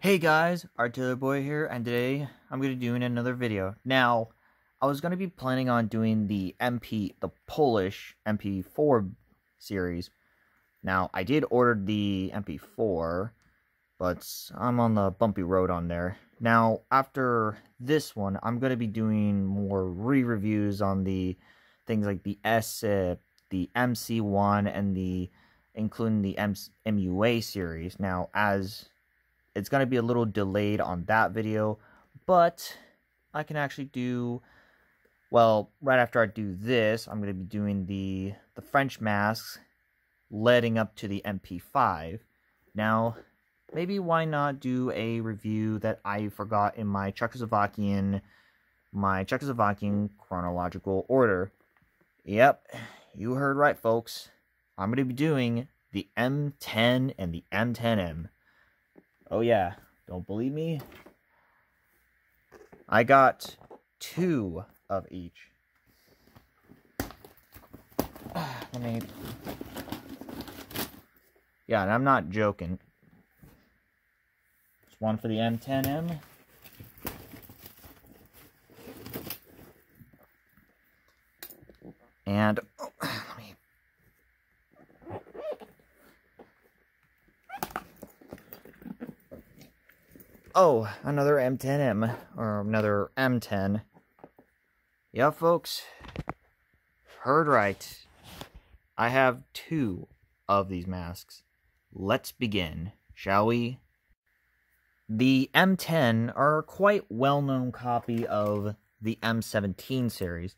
Hey guys, Artillery Boy here, and today I'm going to be doing another video. Now, I was going to be planning on doing the Polish MP4 series. Now, I did order the MP4, but I'm on the bumpy road on there. Now, after this one, I'm going to be doing more re-reviews on the things like the the MC1, and including the MUA series. Now, as it's going to be a little delayed on that video, but I can actually do, well, right after I do this, I'm going to be doing the French masks leading up to the MP5. Now, maybe why not do a review that I forgot in my Czechoslovakian chronological order. Yep, you heard right, folks. I'm going to be doing the M10 and the M10M. Oh yeah, don't believe me? I got 2 of each. Yeah, and I'm not joking. There's one for the M10M. And oh, another M10M, or another M10. Yeah, folks, heard right. I have 2 of these masks. Let's begin, shall we? The M10 are a quite well-known copy of the M17 series.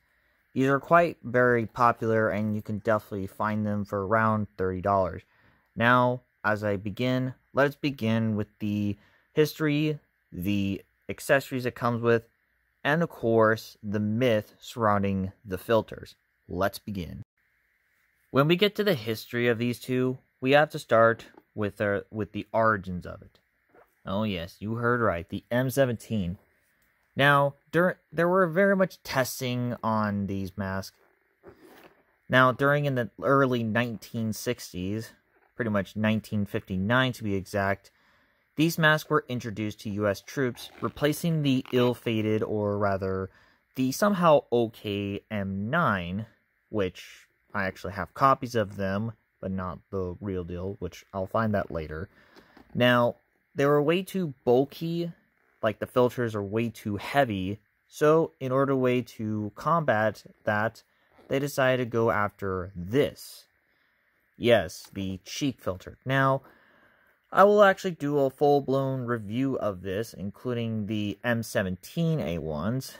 These are quite very popular, and you can definitely find them for around $30. Now, as I begin, let's begin with the history, the accessories it comes with, and of course, the myth surrounding the filters. Let's begin. When we get to the history of these two, we have to start with the origins of it. Oh yes, you heard right, the M17. Now, there were very much testing on these masks. Now, in the early 1960s, pretty much 1959 to be exact, these masks were introduced to US troops, replacing the ill-fated, or rather, the somehow okay M9, which I actually have copies of them, but not the real deal, which I'll find that later. Now, they were way too bulky, like the filters are way too heavy, so in order to combat that, they decided to go after this. Yes, the cheek filter. Now, I will actually do a full-blown review of this, including the M17A1s.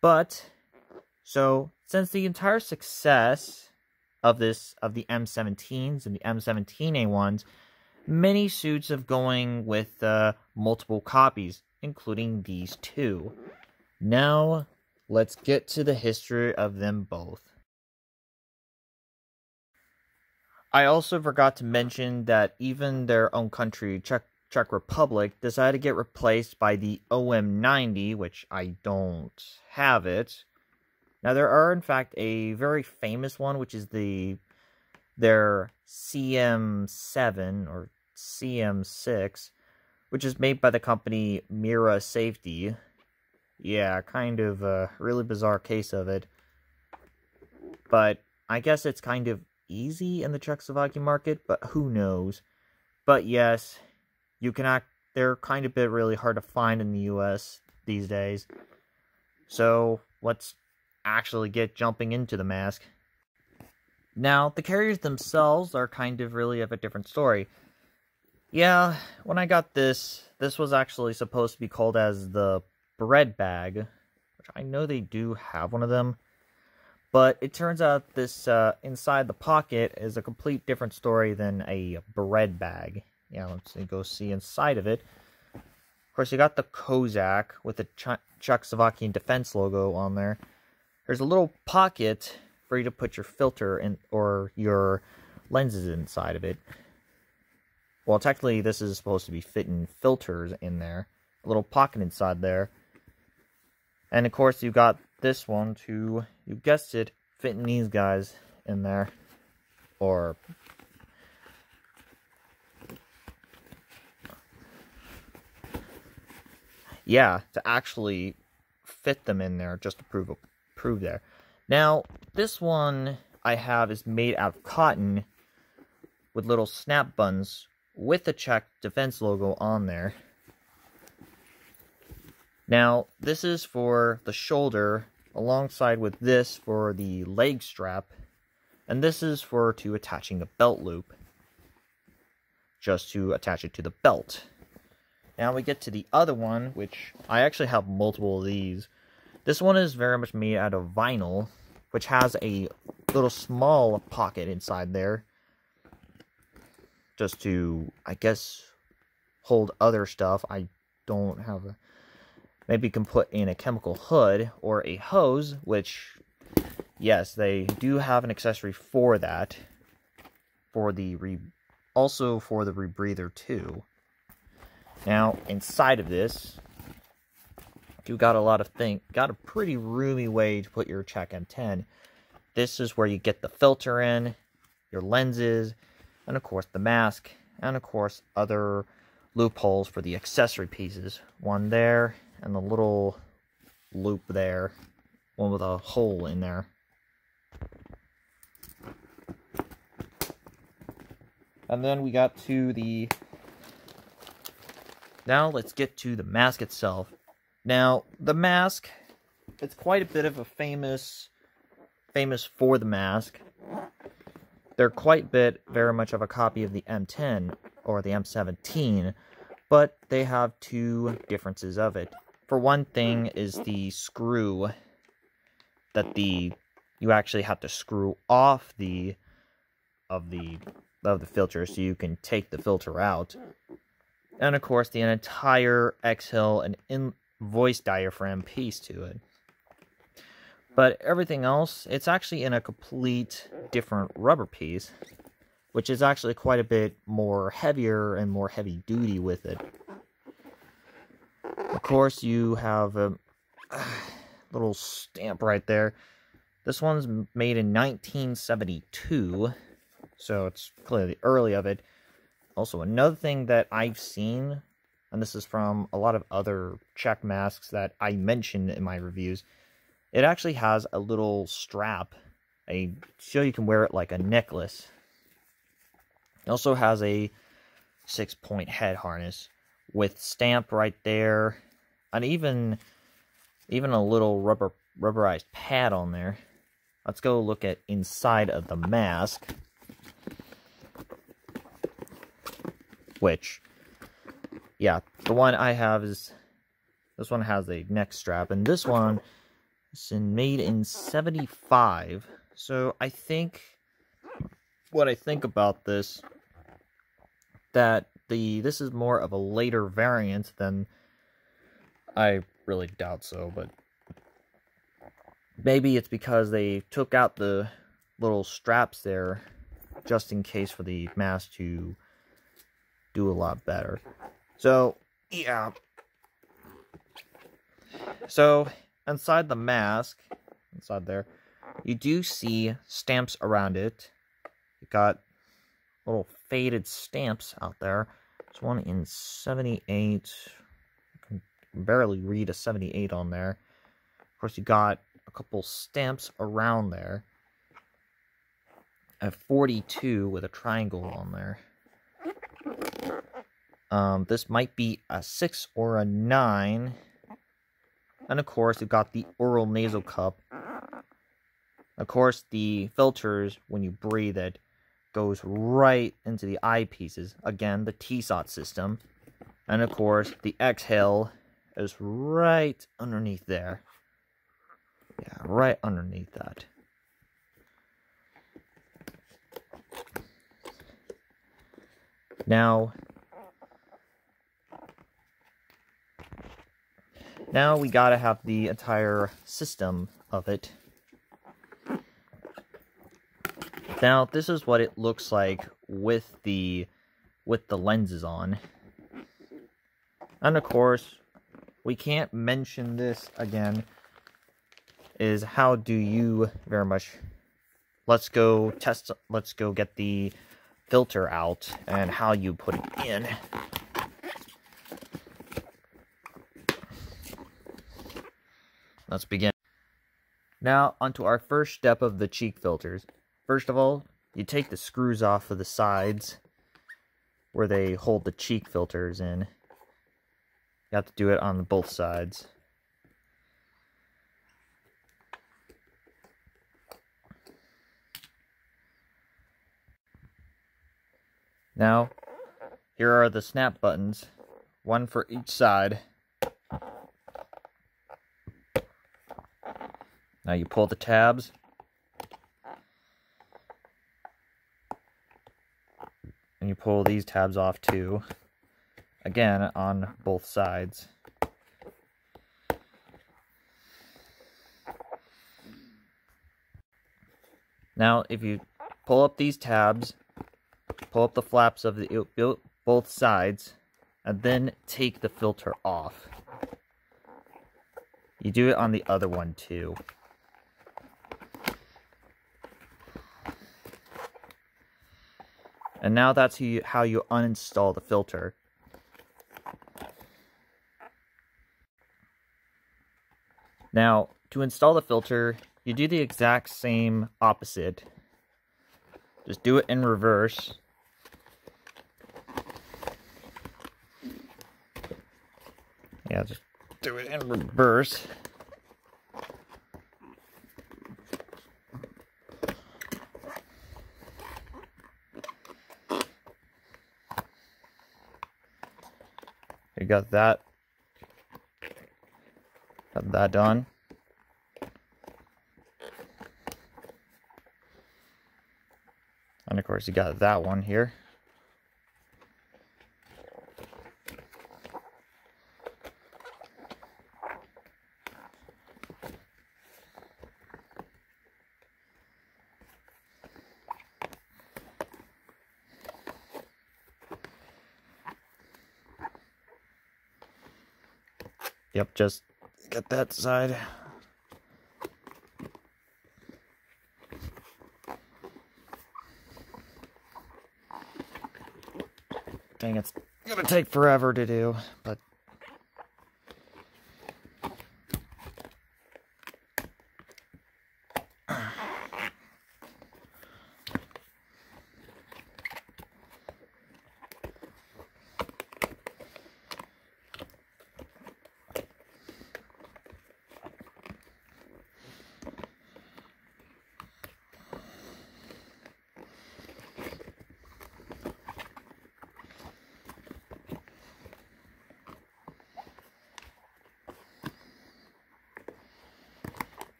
But, so, since the entire success of the M17s and the M17A1s, many suits of going with multiple copies, including these 2. Now, let's get to the history of them both. I also forgot to mention that even their own country, Czech Republic, decided to get replaced by the OM90, which I don't have it. Now, there are, in fact, a very famous one, which is their CM7, or CM6, which is made by the company Mira Safety. Yeah, kind of a really bizarre case of it. But I guess it's kind of easy in the Czechoslovakian market, but who knows. But yes, they're kind of really hard to find in the US these days. So let's actually get jumping into the mask. Now, the carriers themselves are kind of really of a different story. Yeah, when I got this was actually supposed to be called as the bread bag, which I know they do have one of them. But it turns out this inside the pocket is a complete different story than a bread bag. Yeah, let's go see inside of it. Of course, you got the Kozak with the Czechoslovakian defense logo on there. There's a little pocket for you to put your filter in, or your lenses inside of it. Well, technically, this is supposed to be fitting filters in there. A little pocket inside there. And of course, you got this one to, you guessed it, fitting these guys in there. Or yeah, to actually fit them in there, just to prove there. Now, this one I have is made out of cotton with little snap buttons with the Czech defense logo on there. Now, this is for the shoulder, alongside with this for the leg strap, and this is for attaching the belt loop, just to attach it to the belt. Now we get to the other one, which I actually have multiple of these. This one is very much made out of vinyl, which has a little small pocket inside there, just to, I guess, hold other stuff. I don't have a... Maybe you can put in a chemical hood or a hose, which, yes, they do have an accessory for that. Also for the rebreather too. Now, inside of this, you got a pretty roomy way to put your Czech M10. This is where you get the filter in, your lenses, and of course the mask, and of course other loopholes for the accessory pieces. One there, and the little loop there. One with a hole in there. And then we got to the... Now let's get to the mask itself. Now, the mask, it's quite a bit of a famous for the mask. They're quite very much of a copy of the M10 or the M17, but they have two differences of it. For one thing is the screw that you actually have to screw off of the filter so you can take the filter out. And of course the entire exhale and voice diaphragm piece to it. But everything else, it's actually in a complete different rubber piece, which is actually quite a bit more heavier and more heavy duty with it. Of course, you have a little stamp right there. This one's made in 1972, so it's clearly early of it. Also, another thing that I've seen, and this is from a lot of other Czech masks that I mentioned in my reviews, it actually has a little strap, so you can wear it like a necklace. It also has a 6-point head harness with stamp right there, and even a little rubberized pad on there. Let's go look at inside of the mask, which, yeah, the one I have is, this one has a neck strap, and this one is made in 75. So I think, what I think about this, that this is more of a later variant than, I really doubt so, but maybe it's because they took out the little straps there just in case for the mask to do a lot better. So, yeah. So, inside the mask, inside there, you do see stamps around it. You got little faded stamps out there. There's one in 78. I can barely read a 78 on there. Of course, you got a couple stamps around there. A 42 with a triangle on there. This might be a 6 or a 9. And of course, you've got the oral nasal cup. Of course, the filters, when you breathe it, goes right into the eyepieces. Again, the TSOT system. And of course, the exhale is right underneath there. Yeah, right underneath that. Now we gotta have the entire system of it. Now, this is what it looks like with the lenses on. And of course, we can't mention this again, is how do you very much, let's go get the filter out and how you put it in. let's begin. Now, onto our first step of the cheek filters. First of all, you take the screws off of the sides where they hold the cheek filters in. You have to do it on both sides. Now, here are the snap buttons, one for each side. Now you pull the tabs. And you pull these tabs off too. Again, on both sides. Now, if you pull up these tabs, pull up the flaps of both sides, and then take the filter off. You do it on the other one too. And now that's how you uninstall the filter. Now, to install the filter, you do the exact same opposite. Just do it in reverse. Yeah, just do it in reverse. You got that. Got that done. And of course, you got that one here. Yep, just get that side. Dang, it's gonna take forever to do, but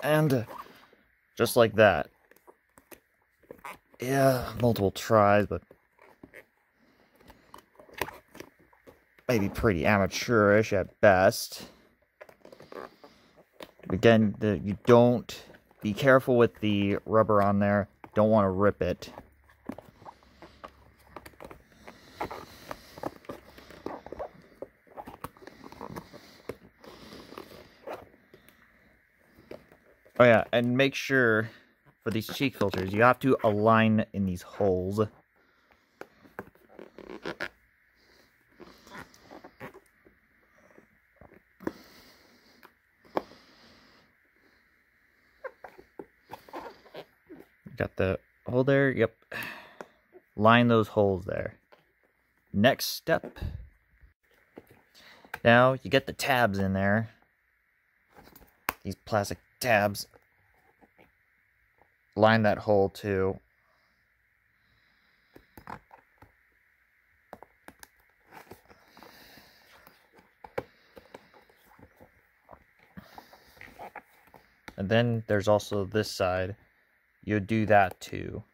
and just like that. Yeah, multiple tries, but maybe pretty amateurish at best. Again, you don't be careful with the rubber on there. Don't want to rip it. Oh yeah, and make sure for these cheek filters, you have to align in these holes. Got the hole there, yep. Line those holes there. Next step. Now, you get the tabs in there. These plastic tabs. Line that hole too. And then there's also this side. You do that too.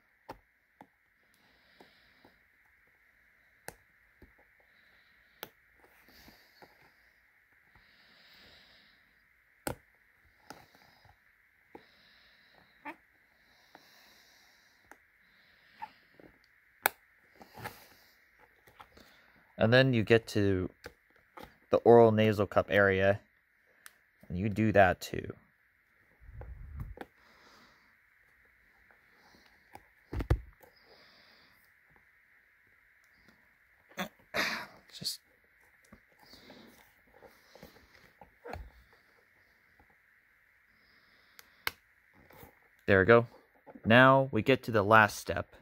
And then you get to the oral nasal cup area, and you do that too. There we go. Now we get to the last step.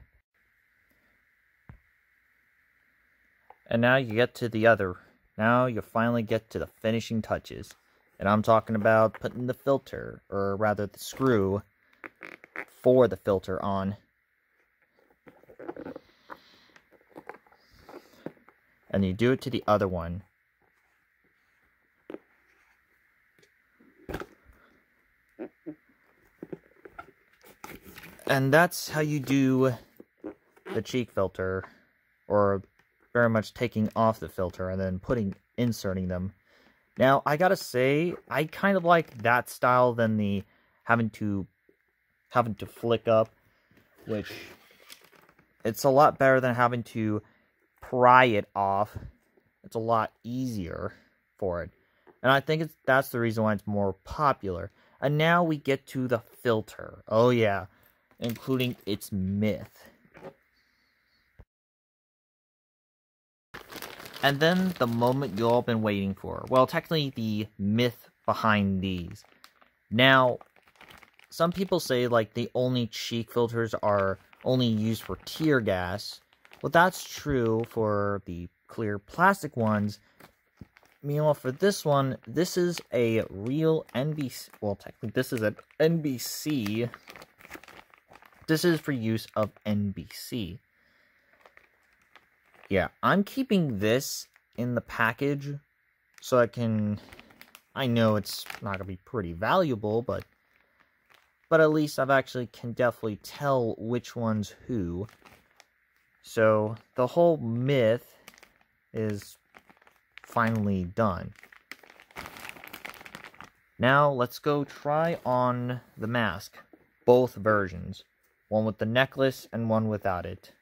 And now you get to the other. Now you finally get to the finishing touches. And I'm talking about putting the filter, or rather the screw for the filter on. And you do it to the other one. And that's how you do the cheek filter, or very much taking off the filter and then inserting them. Now, I gotta say, I kind of like that style than the having to flick up, which it's a lot better than having to pry it off. It's a lot easier for it. And I think that's the reason why it's more popular. And now we get to the filter. Oh yeah, including its myth. And then the moment you all been waiting for. Well, technically the myth behind these. Now, some people say like the only cheek filters are only used for tear gas. Well, that's true for the clear plastic ones. Meanwhile, for this one, this is a real NBC. Well, technically, this is an NBC. This is for use of NBC. Yeah, I'm keeping this in the package so I know it's not going to be pretty valuable, but at least I've actually can definitely tell which one's who. So the whole myth is finally done. Now let's go try on the mask. Both versions. One with the necklace and one without it.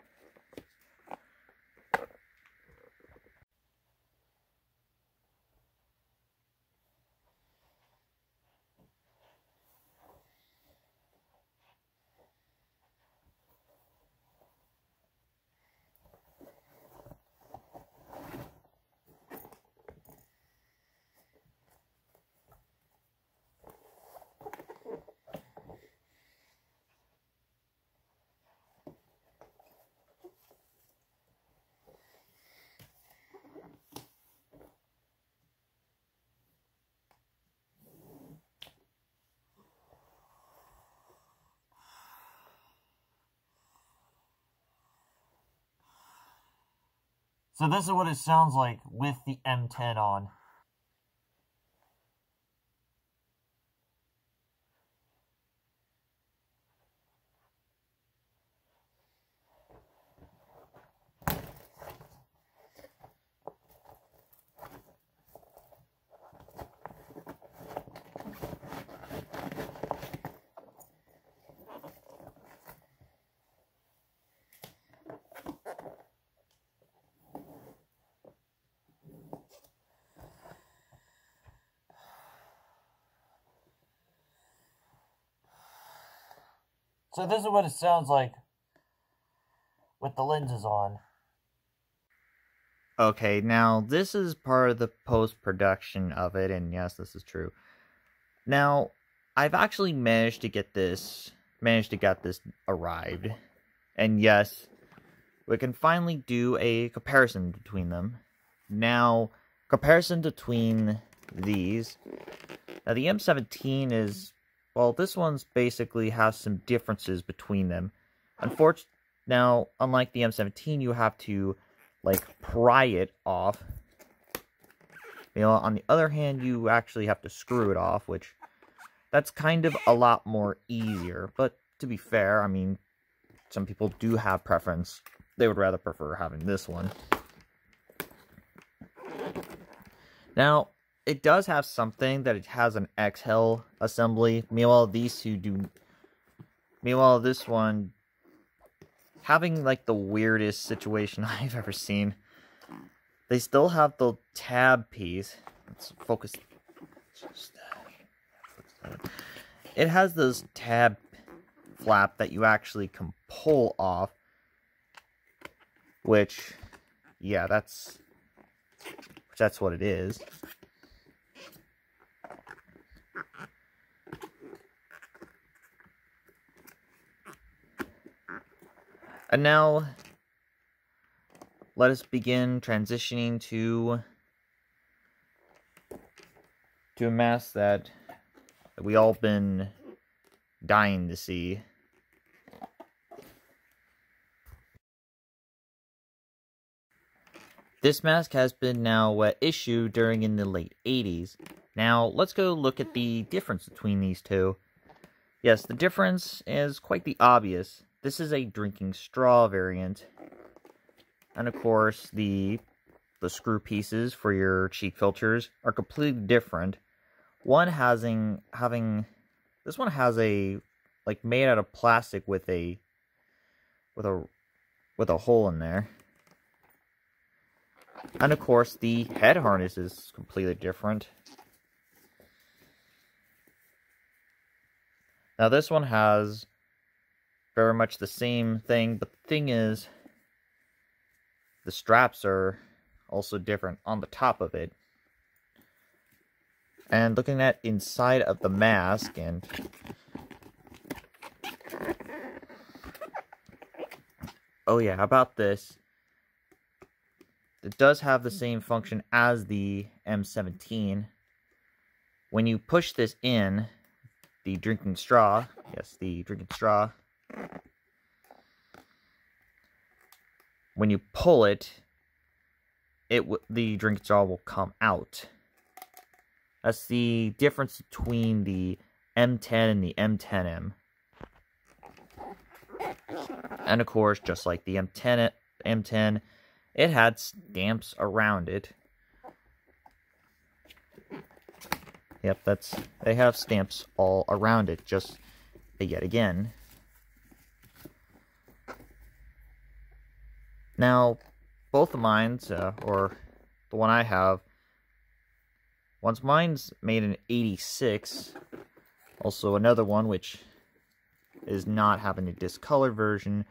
So this is what it sounds like with the M10 on. So this is what it sounds like with the lenses on. Okay, now this is part of the post-production of it, and yes, this is true. Now, I've actually managed to get this arrived. And yes, we can finally do a comparison between them. Now, comparison between these. Now, the M17 is, well, this one's basically has some differences between them. Now, unlike the M17, you have to, like, pry it off. You know, on the other hand, you actually have to screw it off, which, that's kind of a lot more easier. But, to be fair, I mean, some people do have preference. They would rather prefer having this one. Now, it does have something that it has an exhale assembly. Meanwhile, these two do. Meanwhile, this one having like the weirdest situation I've ever seen. They still have the tab piece. Let's focus. It has this tab flap that you actually can pull off. Which, yeah, that's what it is. And now, let us begin transitioning to a mask that we all been dying to see. This mask has been now issued during in the late 80s. Now, let's go look at the difference between these two. Yes, the difference is quite the obvious. This is a drinking straw variant. And of course, the screw pieces for your cheek filters are completely different. This one has a like made out of plastic with a hole in there. And of course, the head harness is completely different. Now this one has very much the same thing, but the thing is, the straps are also different on the top of it. And looking at inside of the mask, and oh yeah, how about this? It does have the same function as the M17. When you push this in, the drinking straw, yes, the drinking straw, when you pull it, the drinking straw will come out. That's the difference between the M10 and the M10M. And of course, just like the M10, it had stamps around it. Yep, they have stamps all around it, just yet again. Now, both of mine's, or the one I have, mine's made in '86. Also, another one, which is not having a discolored version,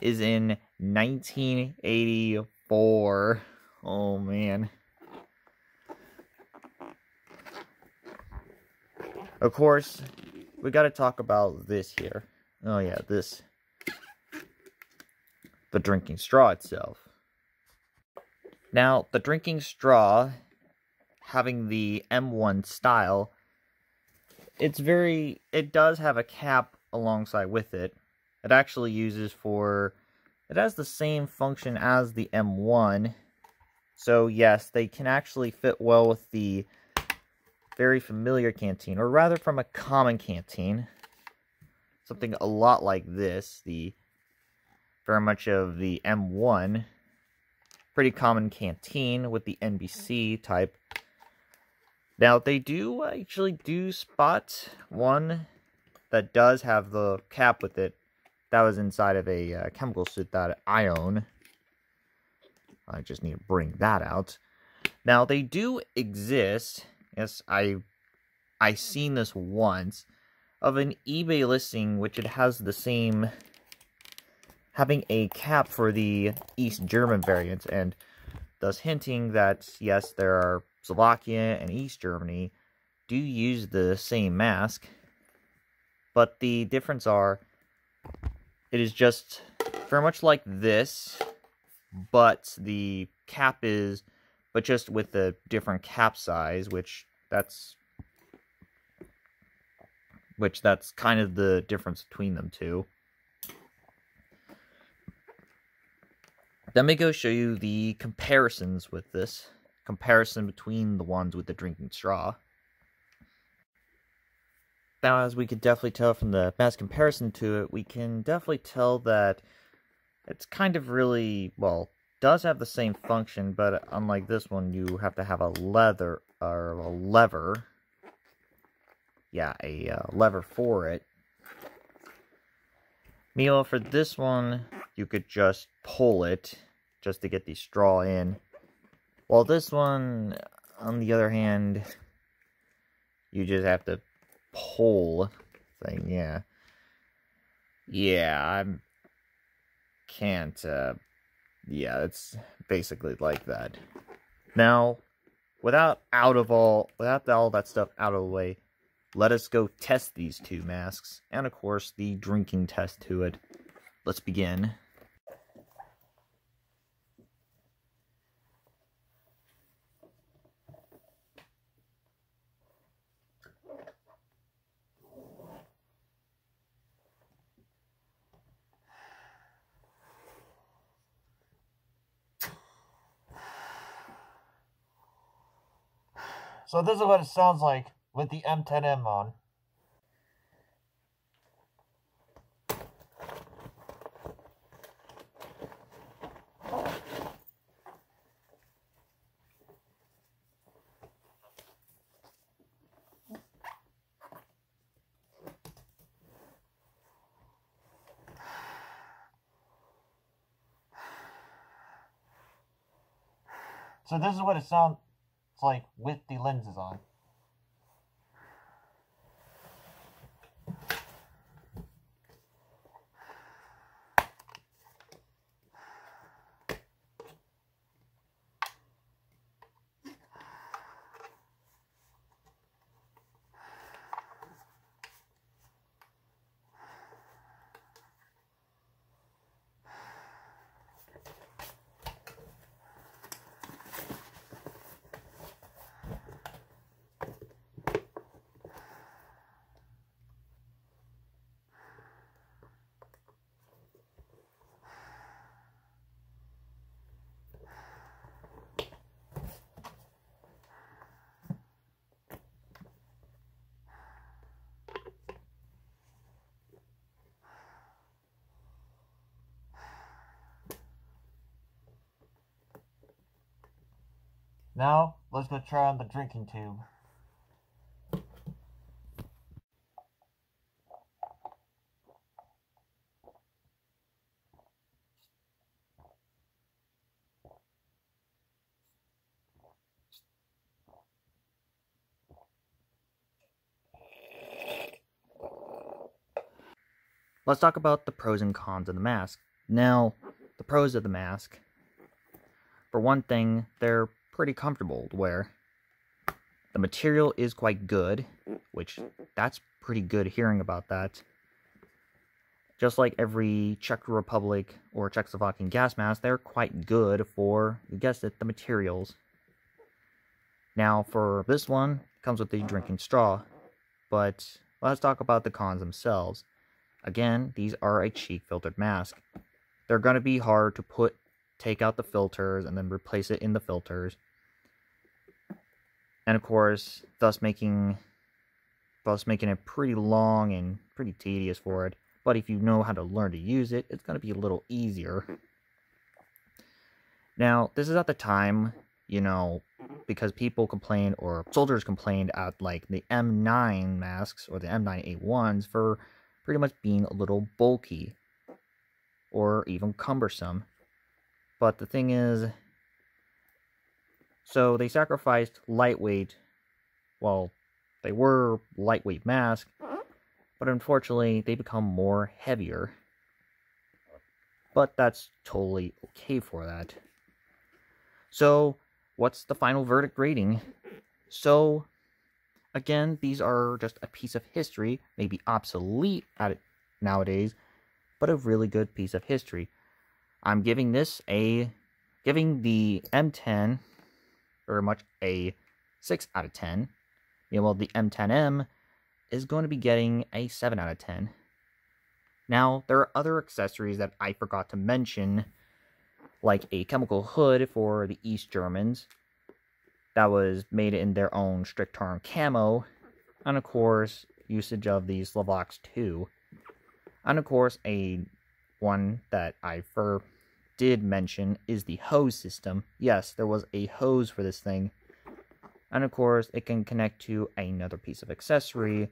is in 1984. Oh, man. Of course, we gotta talk about this here. Oh, yeah, this. The drinking straw itself. Now, the drinking straw, having the M1 style, it does have a cap alongside with it. It actually it has the same function as the M1. So yes, they can actually fit well with the very familiar canteen, or rather from a common canteen. Something a lot like this, very much of the M1. Pretty common canteen with the NBC type. Now, they actually spot one that does have the cap with it. That was inside of a chemical suit that I own. I just need to bring that out. Now, they do exist. Yes, I seen this once of an eBay listing, which it has the same, having a cap for the East German variant, and thus hinting that yes, there are Slovakia and East Germany do use the same mask, but the difference are, it is just very much like this, but the cap is, but just with a different cap size, which that's kind of the difference between them two. Let me go show you the comparisons with this. Comparison between the ones with the drinking straw. Now, as we could definitely tell from the mask comparison to it, we can definitely tell that it's kind of really, well, does have the same function, but unlike this one, you have to have a lever. Yeah, a lever for it. Meanwhile, for this one, you could just pull it just to get the straw in. While this one, on the other hand, you just have to pull thing, yeah. Yeah, yeah, it's basically like that. Now, without all that stuff out of the way, let us go test these two masks, and of course, the drinking test to it. Let's begin. So this is what it sounds like with the M10M on. So this is what it sounds like with the lenses on. Now, let's go try on the drinking tube. Let's talk about the pros and cons of the mask. Now, the pros of the mask. For one thing, they're pretty comfortable to wear. The material is quite good, which that's pretty good hearing about that. Just like every Czech Republic or Czechoslovakian gas mask, they're quite good for, you guessed it, the materials. Now, for this one, it comes with the drinking straw. But let's talk about the cons themselves. Again, these are a cheek filtered mask. They're going to be hard to take out the filters and then replace it in the filters. And of course, thus making it pretty long and pretty tedious for it. But if you know how to learn to use it, it's going to be a little easier. Now, this is at the time, you know, because people complained, or soldiers complained at, like, the M9 masks, or the M9A1s, for pretty much being a little bulky, or even cumbersome. But the thing is, so they sacrificed lightweight, well, they were lightweight masks, but unfortunately they become more heavier. But that's totally okay for that. So, what's the final verdict rating? So, again, these are just a piece of history, maybe obsolete at it nowadays, but a really good piece of history. I'm giving the M10 very much a 6 out of 10. Yeah, well, the M10M is going to be getting a 7 out of 10. Now, there are other accessories that I forgot to mention, like a chemical hood for the East Germans that was made in their own strict tarn camo, and of course, usage of the Slovaks too. And of course, one that I did mention is the hose system. Yes, there was a hose for this thing. And of course, it can connect to another piece of accessory,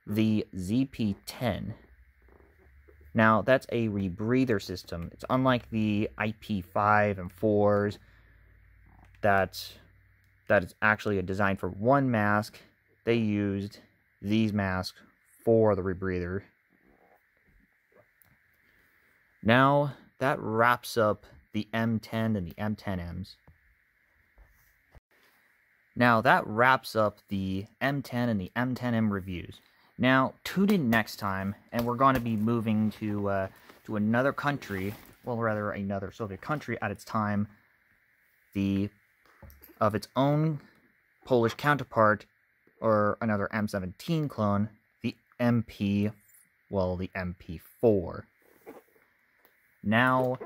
the ZP10. Now, that's a rebreather system. It's unlike the IP5 and 4s that is actually a design for one mask. They used these masks for the rebreather. Now, that wraps up the M10 and the M10Ms. Now, that wraps up the M10 and the M10M reviews. Now, tune in next time, and we're going to be moving to another country, well, rather another Soviet country at its time, of its own Polish counterpart, or another M17 clone, the MP4. Now,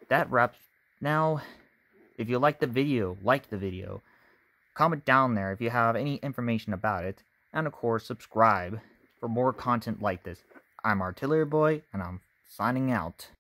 that wraps. Now, if you like the video, Comment down there if you have any information about it. And of course, subscribe for more content like this. I'm Artillery Boy, and I'm signing out.